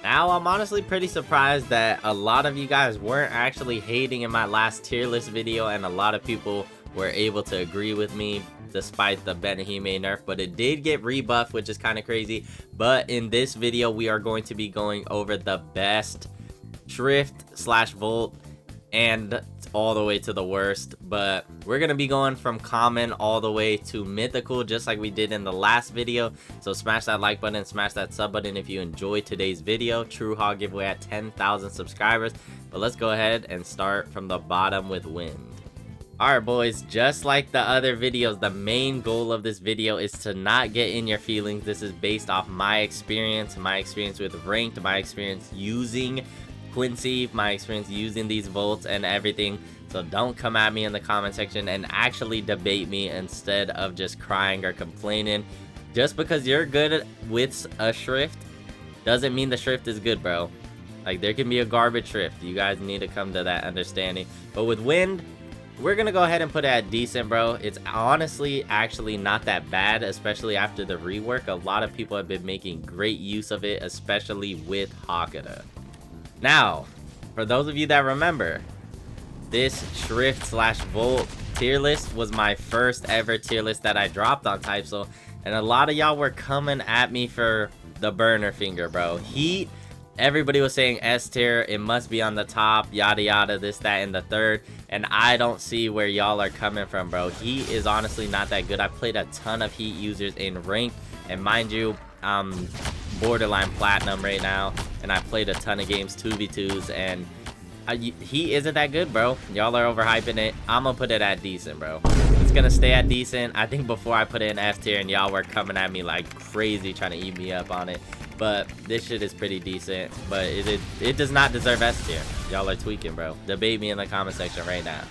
Now, I'm honestly pretty surprised that a lot of you guys weren't actually hating in my last tier list video, and a lot of people were able to agree with me despite the Benihime nerf, but it did get rebuffed, which is kind of crazy. But in this video, we are going to be going over the best Schrift / Volt and all the way to the worst, but we're gonna be going from common all the way to mythical, just like we did in the last video. So smash that like button, smash that sub button if you enjoyed today's video. True Hog giveaway at 10,000 subscribers. But let's go ahead and start from the bottom with wind. Alright boys, just like the other videos, the main goal of this video is to not get in your feelings. This is based off my experience with ranked, my experience using Quincy, my experience using these volts and everything. So don't come at me in the comment section and actually debate me instead of just crying or complaining. Just because you're good with a Schrift doesn't mean the Schrift is good, bro. Like, there can be a garbage Schrift. You guys need to come to that understanding. But with wind, we're gonna go ahead and put it at decent, bro. It's honestly actually not that bad, especially after the rework. A lot of people have been making great use of it, especially with Hakata. Now, for those of you that remember, this Schrift / Volt tier list was my first ever tier list that I dropped on Typesoul, and a lot of y'all were coming at me for the burner finger, bro. Heat, everybody was saying S tier, it must be on the top, yada yada, this, that, and the third, and I don't see where y'all are coming from, bro. Heat is honestly not that good. I played a ton of Heat users in ranked, and mind you, borderline platinum right now, and I played a ton of games 2v2s, and he isn't that good, bro. Y'all are overhyping it. I'm gonna put it at decent, bro. It's gonna stay at decent. I think before I put it in F tier and y'all were coming at me like crazy trying to eat me up on it, but this shit is pretty decent, but it does not deserve S tier. Y'all are tweaking, bro. Debate me in the comment section right now.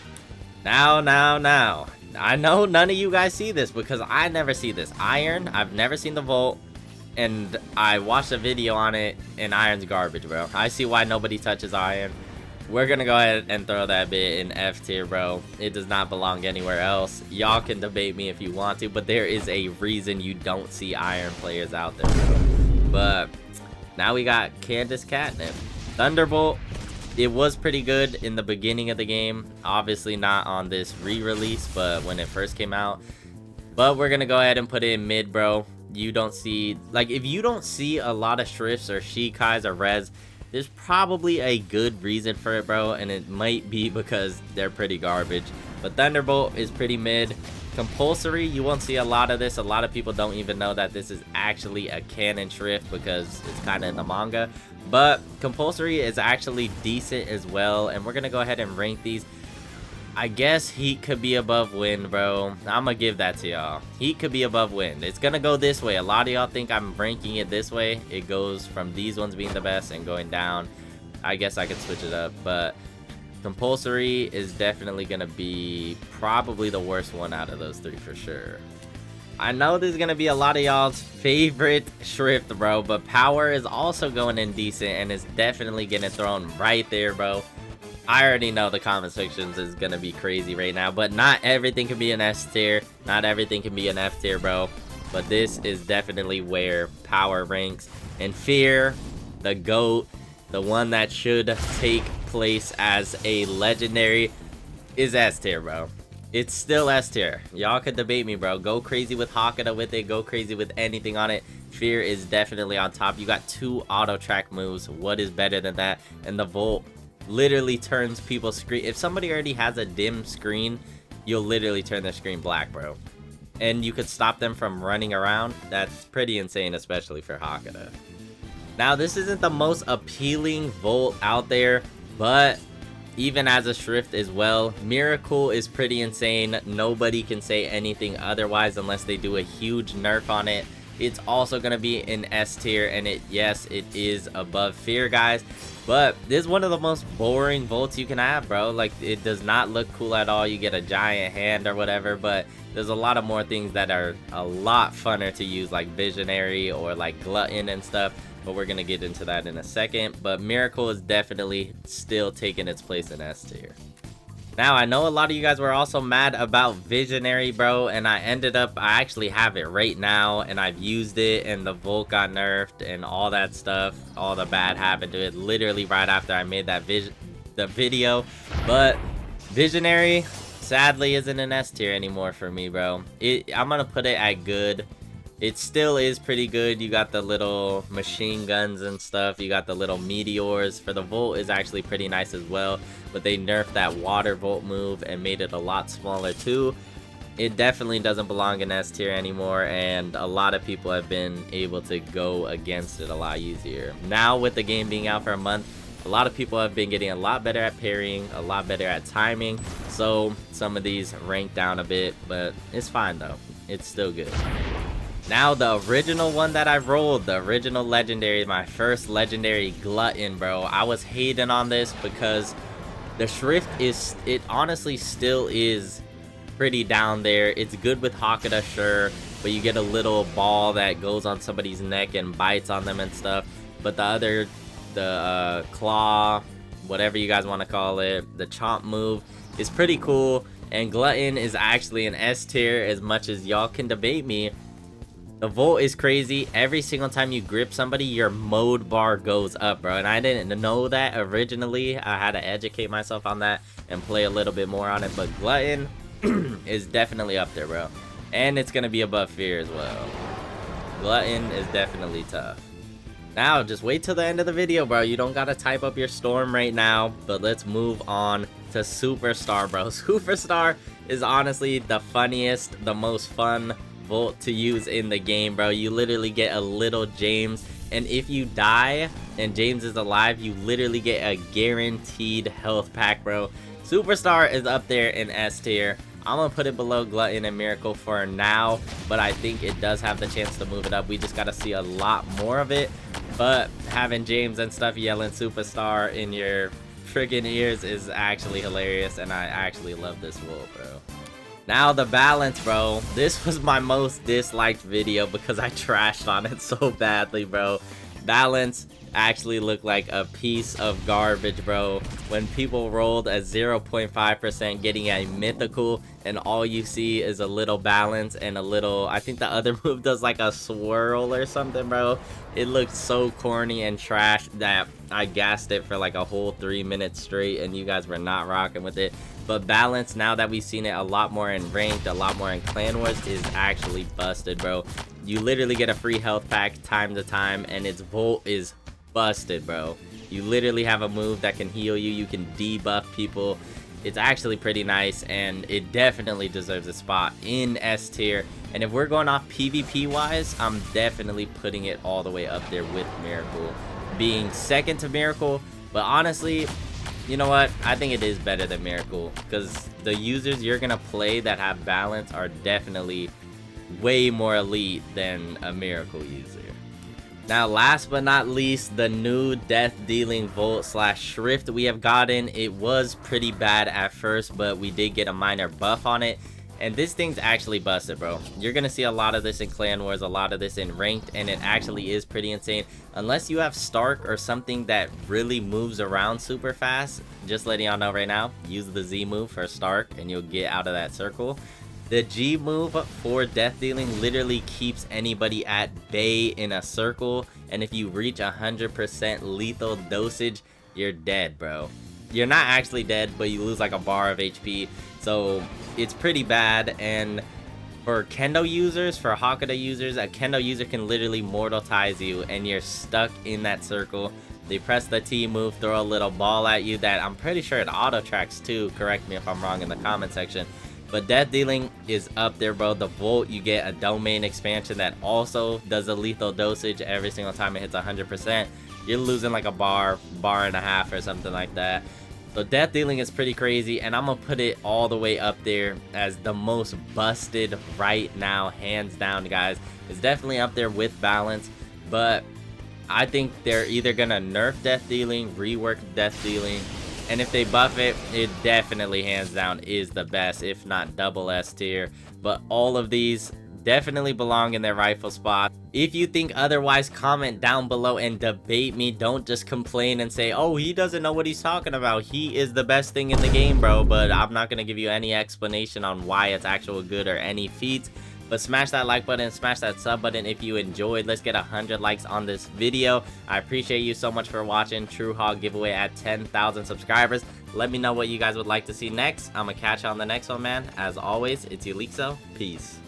Now I know none of you guys see this because I never see this. Iron, I've never seen the Volt, and I watched a video on it, and Iron's garbage, bro. I see why nobody touches Iron. We're gonna go ahead and throw that bit in F tier, bro. It does not belong anywhere else. Y'all can debate me if you want to, but there is a reason you don't see Iron players out there, bro. But now we got Candace Catnip. Thunderbolt, it was pretty good in the beginning of the game. Obviously not on this re-release, but when it first came out. But we're gonna go ahead and put it in mid, bro. You don't see, like, if you don't see a lot of Shrifts or Shikais or Res, there's probably a good reason for it, bro, and it might be because they're pretty garbage. But Thunderbolt is pretty mid. Compulsory, you won't see a lot of this. A lot of people don't even know that this is actually a canon Schrift because it's kind of in the manga. But Compulsory is actually decent as well, and we're gonna go ahead and rank these. I guess Heat could be above Wind, bro. I'm gonna give that to y'all. Heat could be above Wind. It's gonna go this way. A lot of y'all think I'm ranking it this way. It goes from these ones being the best and going down. I guess I could switch it up, but Compulsory is definitely gonna be probably the worst one out of those three for sure. I know this is gonna be a lot of y'all's favorite Schrift, bro, but Power is also going in decent and is definitely getting thrown right there, bro. I already know the comment sections is gonna be crazy right now, but not everything can be an S tier. Not everything can be an F tier, bro. But this is definitely where Power ranks. And Fear, the GOAT, the one that should take place as a legendary, is S tier, bro. It's still S tier. Y'all could debate me, bro. Go crazy with Hakata with it. Go crazy with anything on it. Fear is definitely on top. You got 2 auto track moves. What is better than that? And the Volt literally turns people's screen. If somebody already has a dim screen, you'll literally turn their screen black, bro. And you could stop them from running around. That's pretty insane, especially for Hakata. Now, this isn't the most appealing Volt out there, but even as a Schrift as well, Miracle is pretty insane. Nobody can say anything otherwise unless they do a huge nerf on it. It's also going to be in S tier, and yes, it is above Fear, guys. But this is one of the most boring Volts you can have, bro. Like, it does not look cool at all. You get a giant hand or whatever, but there's a lot of more things that are a lot funner to use, like Visionary or like Glutton and stuff. But we're going to get into that in a second. But Miracle is definitely still taking its place in S tier. Now, I know a lot of you guys were also mad about Visionary, bro, and I actually have it right now, and I've used it, and the Volt got nerfed, and all that stuff, all the bad happened to it, literally right after I made that the video. But Visionary, sadly, isn't an S tier anymore for me, bro. I'm gonna put it at good. It still is pretty good. You got the little machine guns and stuff. You got the little meteors. For the Volt is actually pretty nice as well. But they nerfed that water Volt move and made it a lot smaller too. It definitely doesn't belong in S tier anymore. And a lot of people have been able to go against it a lot easier. Now with the game being out for a month, a lot of people have been getting a lot better at parrying, a lot better at timing. So some of these rank down a bit, but it's fine though. It's still good. Now, the original one that I rolled, the original legendary, my first legendary Glutton, bro. I was hating on this because the Schrift it honestly still is pretty down there. It's good with Hakata, sure, but you get a little ball that goes on somebody's neck and bites on them and stuff. But the claw, whatever you guys want to call it, the chomp move is pretty cool. And Glutton is actually an S tier, as much as y'all can debate me. The Volt is crazy. Every single time you grip somebody, your mode bar goes up, bro. And I didn't know that originally. I had to educate myself on that and play a little bit more on it. But Glutton is definitely up there, bro. And it's going to be above Fear as well. Glutton is definitely tough. Now, just wait till the end of the video, bro. You don't got to type up your storm right now. But let's move on to Superstar, bro. Superstar is honestly the funniest, the most fun Volt to use in the game, bro. You literally get a little James, and if you die and James is alive, you literally get a guaranteed health pack, bro. Superstar is up there in S tier. I'm gonna put it below Glutton and Miracle for now, but I think it does have the chance to move it up. We just gotta see a lot more of it. But having James and stuff yelling Superstar in your friggin' ears is actually hilarious, and I actually love this Volt, bro. Now the balance, bro. This was my most disliked video because I trashed on it so badly, bro. Balance actually looked like a piece of garbage, bro. When people rolled a 0.5% getting a mythical, and all you see is a little balance and a little, I think the other move does like a swirl or something, bro. It looked so corny and trash that I gassed it for like a whole 3 minutes straight, and you guys were not rocking with it. But balance, now that we've seen it a lot more in ranked, a lot more in clan wars, is actually busted, bro. You literally get a free health pack time to time, and its Volt is busted, bro. You literally have a move that can heal you. You can debuff people. It's actually pretty nice, and it definitely deserves a spot in S tier. And if we're going off PvP wise, I'm definitely putting it all the way up there with Miracle, being second to Miracle. But honestly, you know what? I think it is better than Miracle, because the users you're gonna play that have balance are definitely way more elite than a Miracle user. Now, last but not least, the new death dealing Volt / Schrift we have gotten. It was pretty bad at first, but we did get a minor buff on it. And this thing's actually busted, bro. You're gonna see a lot of this in clan wars, a lot of this in ranked, and it actually is pretty insane. Unless you have Stark or something that really moves around super fast, just letting y'all know right now, use the Z move for Stark and you'll get out of that circle. The G move for death dealing literally keeps anybody at bay in a circle, and if you reach 100% lethal dosage, you're dead, bro. You're not actually dead, but you lose like a bar of HP, so it's pretty bad. And for Kendo users, for Hakata users, a Kendo user can literally mortalize you, and you're stuck in that circle. They press the T move, throw a little ball at you that I'm pretty sure it auto tracks too. Correct me if I'm wrong in the comment section. But death dealing is up there, bro. The Volt, you get a domain expansion that also does a lethal dosage every single time it hits 100%. You're losing like a bar and a half or something like that. So death dealing is pretty crazy, and I'm gonna put it all the way up there as the most busted right now, hands down, guys. It's definitely up there with balance, but I think they're either gonna nerf death dealing, rework death dealing, and if they buff it, it definitely hands down is the best, if not double S tier. But all of these definitely belong in their rightful spot. If you think otherwise, comment down below and debate me. Don't just complain and say, oh, he doesn't know what he's talking about. He is the best thing in the game, bro. But I'm not gonna give you any explanation on why it's actual good or any feats. But smash that like button, smash that sub button if you enjoyed. Let's get 100 likes on this video. I appreciate you so much for watching. True Hog giveaway at 10,000 subscribers. Let me know what you guys would like to see next. I'm gonna catch you on the next one, man. As always, it's Ulixo. Peace.